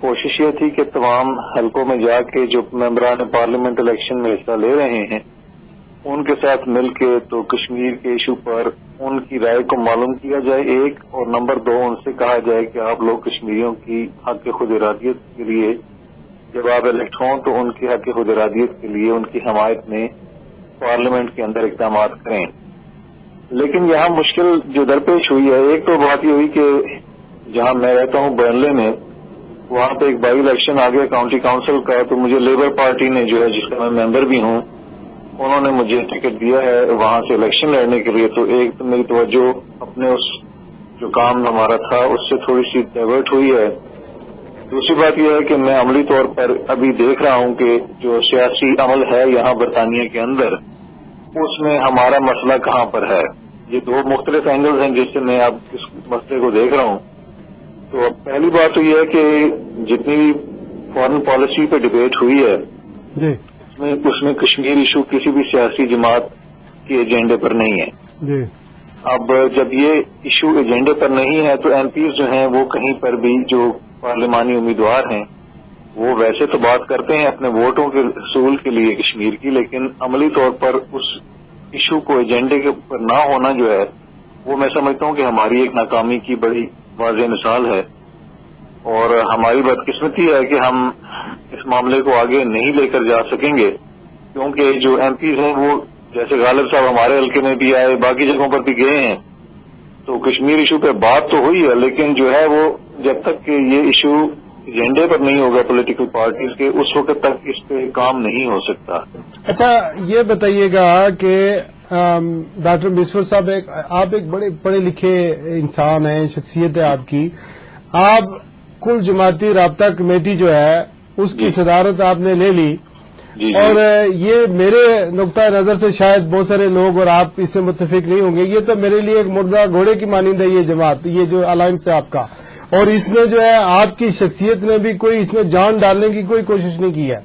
کوشش یہ تھی کہ تمام حلقوں میں جا کے جو ممبران پارلیمنٹ الیکشن میں حصہ لے رہے ہیں ان کے ساتھ مل کے تو کشمیر کے ایشو پر ان کی رائے کو معلوم کیا جائے، ایک، اور نمبر دو، ان سے کہا جائے کہ آپ لوگ کشمیریوں کی حق خود ارادیت کے لیے جب آپ الیکٹ ہوں تو ان کی حق خود ارادیت کے لیے ان کی حمایت میں پارلیمنٹ کے اندر اقدامات کریں۔ لیکن یہاں مشکل جو درپیش ہوئی ہے، ایک تو بات یہ ہوئی کہ جہاں میں رہتا ہوں برنلے میں، وہاں پہ ایک بائی الیکشن آ گیا کاؤنٹی کاؤنسل کا، تو مجھے لیبر پارٹی نے جو ہے جس کا میں ممبر بھی ہوں انہوں نے مجھے ٹکٹ دیا ہے وہاں سے الیکشن لڑنے کے لیے۔ تو ایک تو میری توجہ اپنے اس جو کام ہمارا تھا اس سے تھوڑی سی ڈائیورٹ ہوئی ہے۔ دوسری بات یہ ہے کہ میں عملی طور پر ابھی دیکھ رہا ہوں کہ جو سیاسی عمل ہے یہاں برطانیہ کے اندر اس میں ہمارا مسئلہ کہاں پر ہے۔ یہ دو مختلف اینگلز ہیں جس سے میں اب اس مسئلے کو دیکھ رہا ہوں۔ تو پہلی بات تو یہ ہے کہ جتنی بھی فارن پالیسی پہ ڈبیٹ ہوئی ہے اس میں کشمیر ایشو کسی بھی سیاسی جماعت کے ایجنڈے پر نہیں ہے۔ اب جب یہ ایشو ایجنڈے پر نہیں ہے تو ایم پیز جو ہیں وہ کہیں پر بھی جو پارلیمانی امیدوار ہیں وہ ویسے تو بات کرتے ہیں اپنے ووٹوں کے حصول کے لیے کشمیر کی، لیکن عملی طور پر اس ایشو کو ایجنڈے کے پر نہ ہونا جو ہے وہ میں سمجھتا ہوں کہ ہماری ایک ناکامی کی بڑی واضح مثال ہے، اور ہماری بدقسمتی ہے کہ ہم اس معاملے کو آگے نہیں لے کر جا سکیں گے، کیونکہ جو ایم پیز ہیں وہ جیسے غالب صاحب ہمارے حلقے میں بھی آئے، باقی جگہوں پر بھی گئے ہیں، تو کشمیر ایشو پہ بات تو ہوئی ہے، لیکن جو ہے وہ جب تک کہ یہ ایشو ایجنڈے پر نہیں ہوگا پولیٹیکل پارٹیز کے اس وقت تک اس پہ کام نہیں ہو سکتا۔ اچھا یہ بتائیے گا کہ ڈاکٹر مصور صاحب آپ ایک بڑے پڑھے لکھے انسان ہیں، شخصیت ہے آپ کی، آپ کل جماعتی رابطہ کمیٹی جو ہے اس کی صدارت آپ نے لے لی، اور یہ میرے نقطۂ نظر سے شاید بہت سارے لوگ اور آپ اس سے متفق نہیں ہوں گے، یہ تو میرے لیے ایک مردہ گھوڑے کی مانند ہے یہ جماعت، یہ جو الائنس ہے آپ کا، اور اس میں جو ہے آپ کی شخصیت نے بھی کوئی اس میں جان ڈالنے کی کوئی کوشش نہیں کی ہے۔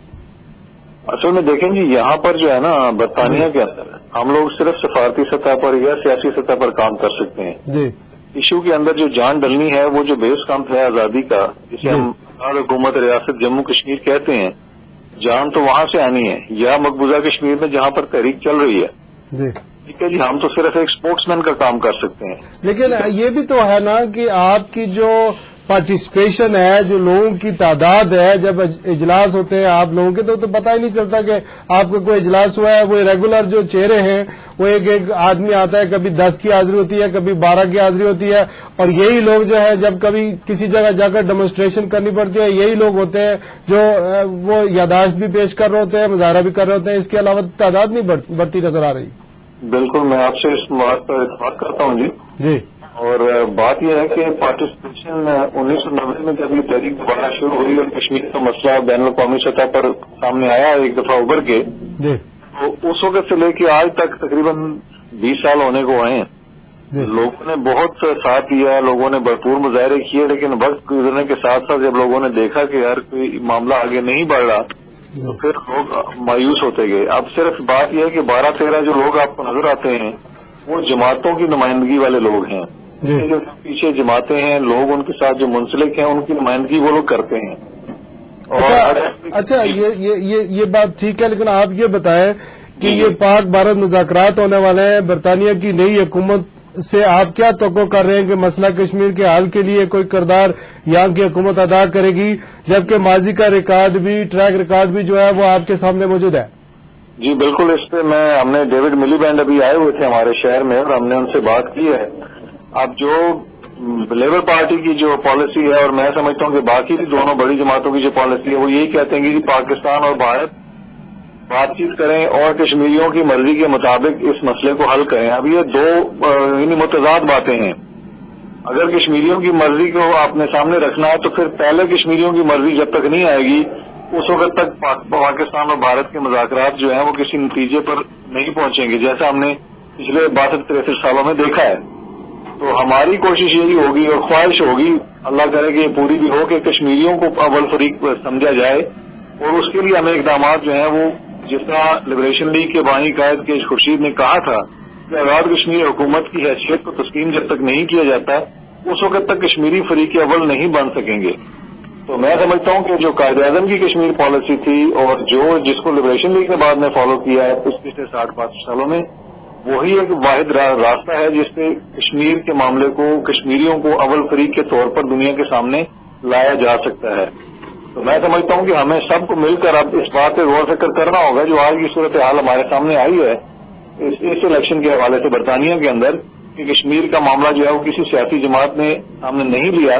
اصل میں دیکھیں جی یہاں پر جو ہے نا برطانیہ کے اندر ہم لوگ صرف سفارتی سطح پر یا سیاسی سطح پر کام کر سکتے ہیں۔ جی ایشو کے اندر جو جان ڈلنی ہے وہ جو بیس کیمپ ہے آزادی کا، جسے ہم حکومت ریاست جموں کشمیر کہتے ہیں، جان تو وہاں سے آنی ہے، یا مقبوضہ کشمیر میں جہاں پر تحریک چل رہی ہے۔ جی ٹھیک ہے جی، ہم تو صرف ایک اسپوکس مین کا کام کر سکتے ہیں، لیکن یہ بھی تو ہے نا کہ آپ کی جو پارٹیسپیشن ہے، جو لوگوں کی تعداد ہے، جب اجلاس ہوتے ہیں آپ لوگوں کے تو پتہ ہی نہیں چلتا کہ آپ کا کوئی اجلاس ہوا ہے۔ وہ ریگولر جو چہرے ہیں وہ ایک آدمی آتا ہے، کبھی 10 کی حاضری ہوتی ہے، کبھی 12 کی حاضری ہوتی ہے، اور یہی لوگ جو ہے جب کبھی کسی جگہ جا کر ڈیمونسٹریشن کرنی پڑتی ہے یہی لوگ ہوتے ہیں جو وہ یادداشت بھی پیش کر رہے ہوتے ہیں، مظاہرہ بھی کر رہے ہوتے ہیں، اس کے علاوہ تعداد نہیں بڑھتی نظر آ رہی۔ بالکل میں آپ سے اس بات پر اتفاق کرتا ہوں جی، اور بات یہ ہے کہ پارٹیسپیشن 1990 میں جب یہ تحریک دوبارہ شروع ہوئی اور کشمیر کا مسئلہ بین الاقوامی سطح پر سامنے آیا ایک دفعہ ابھر کے، تو اس وقت سے لے کے آج تک تقریباً 20 سال ہونے کو آئے ہیں، لوگوں نے بہت ساتھ دیا، لوگوں نے بھرپور مظاہرے کیے، لیکن وقت گزرنے کے ساتھ ساتھ جب لوگوں نے دیکھا کہ یار کوئی معاملہ آگے نہیں بڑھ رہا تو پھر لوگ مایوس ہوتے گئے۔ اب صرف بات یہ ہے کہ 12-13 جو لوگ آپ کو نظر آتے ہیں وہ جماعتوں کی نمائندگی والے لوگ ہیں، جو پیچھے جماعتیں ہیں، لوگ ان کے ساتھ جو منسلک ہیں ان کی نمائندگی وہ لوگ کرتے ہیں۔ اچھا یہ بات ٹھیک ہے، لیکن آپ یہ بتائیں کہ یہ پاک بھارت مذاکرات ہونے والے ہیں، برطانیہ کی نئی حکومت سے آپ کیا توقع کر رہے ہیں کہ مسئلہ کشمیر کے حل کے لیے کوئی کردار یہاں کی حکومت ادا کرے گی، جبکہ ماضی کا ریکارڈ بھی، ٹریک ریکارڈ بھی جو ہے وہ آپ کے سامنے موجود ہے؟ جی بالکل، اس پہ ہم نے ڈیوڈ ملی بینڈ ابھی آئے ہوئے تھے ہمارے شہر میں اور ہم نے ان سے بات کی ہے۔ اب جو لیبر پارٹی کی جو پالیسی ہے، اور میں سمجھتا ہوں کہ باقی بھی دونوں بڑی جماعتوں کی جو پالیسی ہے، وہ یہی کہتے ہیں کہ پاکستان اور بھارت بات چیت کریں اور کشمیریوں کی مرضی کے مطابق اس مسئلے کو حل کریں۔ اب یہ دو متضاد باتیں ہیں۔ اگر کشمیریوں کی مرضی کو آپ نے سامنے رکھنا ہے تو پھر پہلے کشمیریوں کی مرضی جب تک نہیں آئے گی اس وقت تک پاکستان اور بھارت کے مذاکرات جو ہیں وہ کسی نتیجے پر نہیں پہنچیں گے، جیسا ہم نے پچھلے 62-63 سالوں میں دیکھا ہے۔ تو ہماری کوشش یہی ہوگی اور خواہش ہوگی، اللہ کرے کہ یہ پوری بھی ہو، کہ کشمیریوں کو اول فریق سمجھا جائے، اور اس کے لیے ہمیں اقدامات جو ہیں وہ جس طرح لبریشن لیگ کے بانی قائد کے خورشید نے کہا تھا کہ آزاد کشمیر حکومت کی حیثیت کو تسلیم جب تک نہیں کیا جاتا اس وقت تک کشمیری فریق اول نہیں بن سکیں گے۔ تو میں سمجھتا ہوں کہ جو قائد اعظم کی کشمیر پالیسی تھی اور جس کو لبریشن لیگ نے بعد میں فالو کیا ہے پچھلے 60-65 سالوں میں، وہی ایک واحد راستہ ہے جس پہ کشمیر کے معاملے کو، کشمیریوں کو اول فریق کے طور پر دنیا کے سامنے لایا جا سکتا ہے۔ تو میں سمجھتا ہوں کہ ہمیں سب کو مل کر اب اس بات پہ غور و فکر کرنا ہوگا جو آج کی صورتحال ہمارے سامنے آئی ہے اس الیکشن کے حوالے سے برطانیہ کے اندر، کہ کشمیر کا معاملہ جو ہے وہ کسی سیاسی جماعت نے سامنے نہیں لیا،